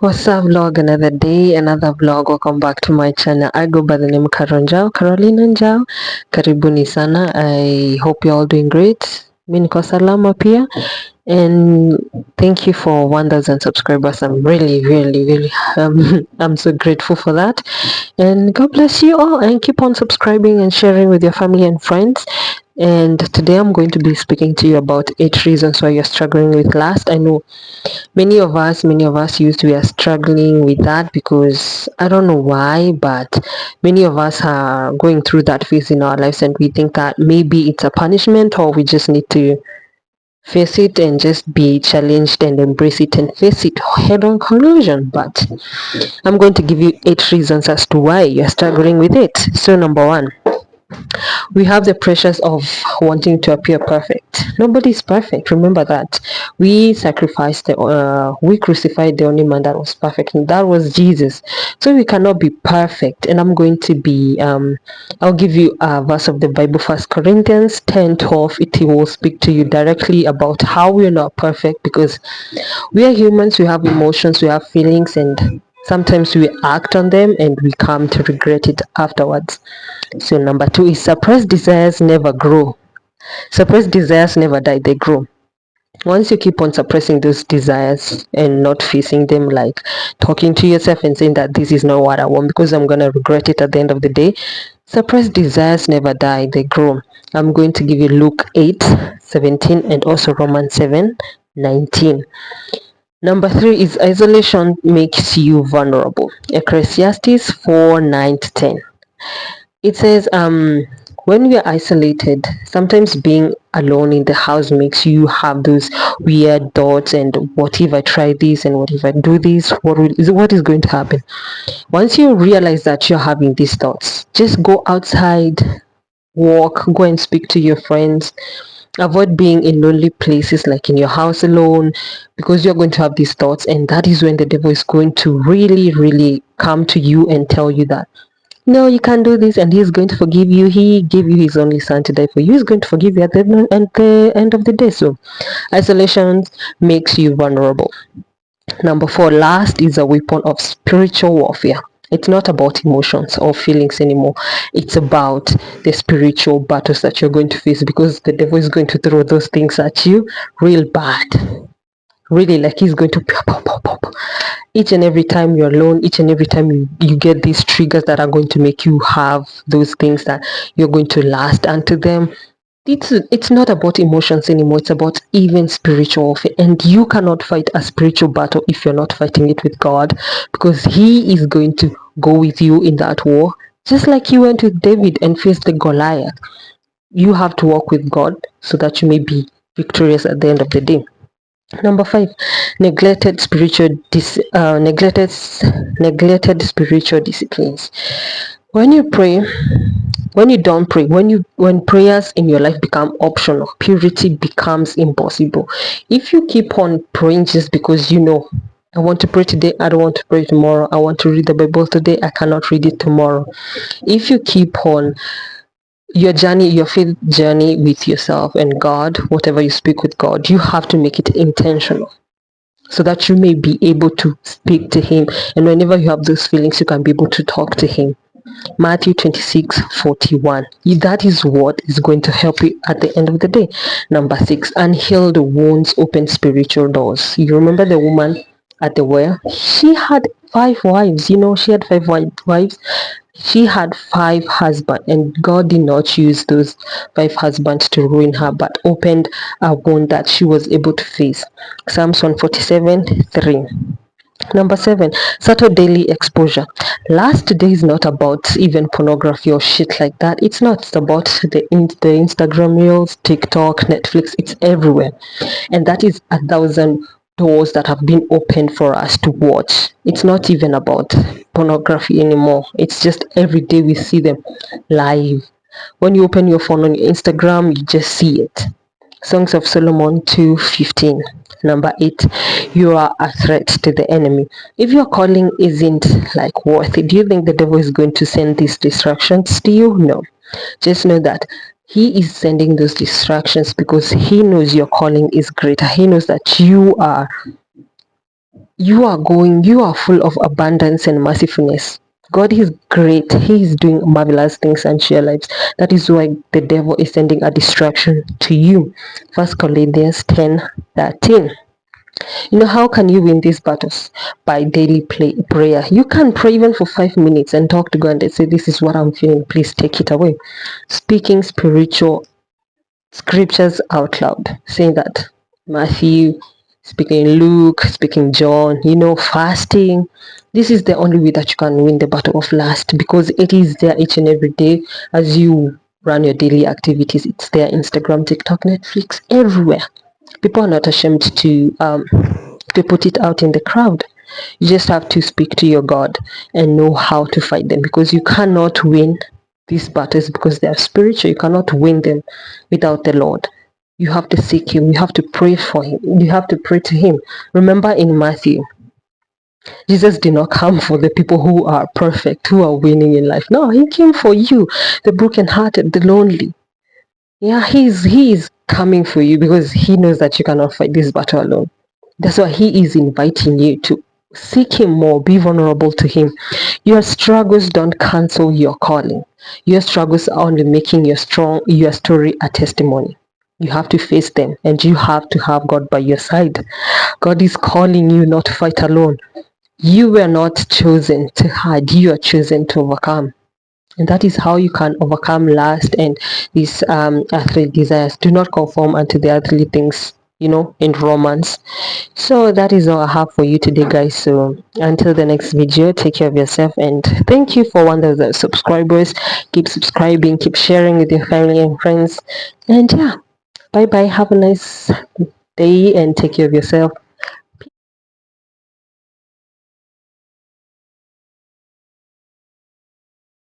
What's up vlog? Another day, another vlog. Welcome back to my channel. I go by the name Carolina Njao. Karibuni sana. I hope you're all doing great. Mi niko salama pia, and thank you for 1000 subscribers. I'm really I'm so grateful for that, and God bless you all, and keep on subscribing and sharing with your family and friends. And today I'm going to be speaking to you about 8 reasons why you're struggling with lust. I know many of us used we are struggling with that, because I don't know why, but many of us are going through that phase in our lives, and we think that maybe it's a punishment, or we just need to face it and just be challenged and embrace it and face it head on conclusion. But I'm going to give you 8 reasons as to why you're struggling with it. So number one, we have the pressures of wanting to appear perfect. Nobody's perfect. Remember that. We crucified the only man that was perfect, and that was Jesus. So we cannot be perfect. And I'm going to be, I'll give you a verse of the Bible, 1 Corinthians 10:12. It will speak to you directly about how we're not perfect, because we are humans, we have emotions, we have feelings, and sometimes we act on them and we come to regret it afterwards. So number two is suppressed desires never grow. Suppressed desires never die, they grow. Once you keep on suppressing those desires and not facing them, like talking to yourself and saying that this is not what I want because I'm gonna regret it at the end of the day, suppressed desires never die, they grow. I'm going to give you Luke 8:17 and also Romans 7:19. Number three is isolation makes you vulnerable. Ecclesiastes 4:9-10. It says, when we are isolated, sometimes being alone in the house makes you have those weird thoughts, and what if I try this, and what if I do this, what is going to happen? Once you realize that you're having these thoughts, just go outside, walk, go and speak to your friends. Avoid being in lonely places like in your house alone, because you're going to have these thoughts, and that is when the devil is going to really come to you and tell you that no, you can't do this, and he's going to forgive you. He gave you his only son to die for you. He's going to forgive you at the end of the day. So isolation makes you vulnerable. Number four, last is a weapon of spiritual warfare. It's not about emotions or feelings anymore. It's about the spiritual battles that you're going to face, because the devil is going to throw those things at you real bad. Really, like he's going to pop, pop, pop, pop. Each and every time you're alone, each and every time you get these triggers that are going to make you have those things that you're going to last unto them. It's not about emotions anymore. It's about even spiritual warfare, and you cannot fight a spiritual battle if you're not fighting it with God, because he is going to go with you in that war, just like he went with David and faced the Goliath. You have to walk with God so that you may be victorious at the end of the day. Number five, neglected spiritual disciplines. When you pray, when you don't pray, when prayers in your life become optional, purity becomes impossible. If you keep on praying just because I want to pray today, I don't want to pray tomorrow, I want to read the Bible today, I cannot read it tomorrow. If you keep on your faith journey with yourself and God, whatever you speak with God, you have to make it intentional, so that you may be able to speak to him, and whenever you have those feelings, you can be able to talk to him. Matthew 26:41. That is what is going to help you at the end of the day. Number six, unhealed wounds open spiritual doors. You remember the woman at the well? She had 5 wives. She had 5 wives. She had 5 husbands, and God did not use those 5 husbands to ruin her, but opened a wound that she was able to face. Psalms 147:3. Number seven, subtle daily exposure. Last day is not about even pornography or shit like that. It's not. It's about the Instagram reels, TikTok, Netflix. It's everywhere, and that is 1,000 doors that have been opened for us to watch. It's not even about pornography anymore. It's just every day we see them live. When you open your phone on your Instagram, you just see it. Songs of Solomon 2:15. Number 8, you are a threat to the enemy. If your calling isn't like worth it, do you think the devil is going to send these distractions to you? No. Just know that he is sending those distractions because he knows your calling is greater. He knows that you are you are full of abundance and mercifulness. God is great. He is doing marvelous things and your lives. That is why the devil is sending a distraction to you. First Corinthians 10:13. How can you win these battles? By daily prayer. You can pray even for 5 minutes and talk to God and say, "This is what I'm feeling. Please take it away." Speaking spiritual scriptures out loud, saying that Matthew, speaking Luke, speaking John, fasting. This is the only way that you can win the battle of lust, because it is there each and every day as you run your daily activities. It's there: Instagram, TikTok, Netflix, everywhere. People are not ashamed to put it out in the crowd. You just have to speak to your God and know how to fight them, because you cannot win these battles because they are spiritual. You cannot win them without the Lord. You have to seek Him. You have to pray for Him. You have to pray to Him. Remember in Matthew, Jesus did not come for the people who are perfect, who are winning in life. No, He came for you, the brokenhearted, the lonely. Yeah, He is coming for you because He knows that you cannot fight this battle alone. That's why He is inviting you to seek Him more, be vulnerable to Him. Your struggles don't cancel your calling. Your struggles are only making your story a testimony. You have to face them, and you have to have God by your side. God is calling you not to fight alone. You were not chosen to hide, you are chosen to overcome. And that is how you can overcome lust and these earthly desires. Do not conform unto the earthly things, in Romans. So that is all I have for you today, guys. So until the next video, take care of yourself, and thank you for 1,000 subscribers. Keep subscribing, keep sharing with your family and friends, and yeah, bye bye. Have a nice day and take care of yourself.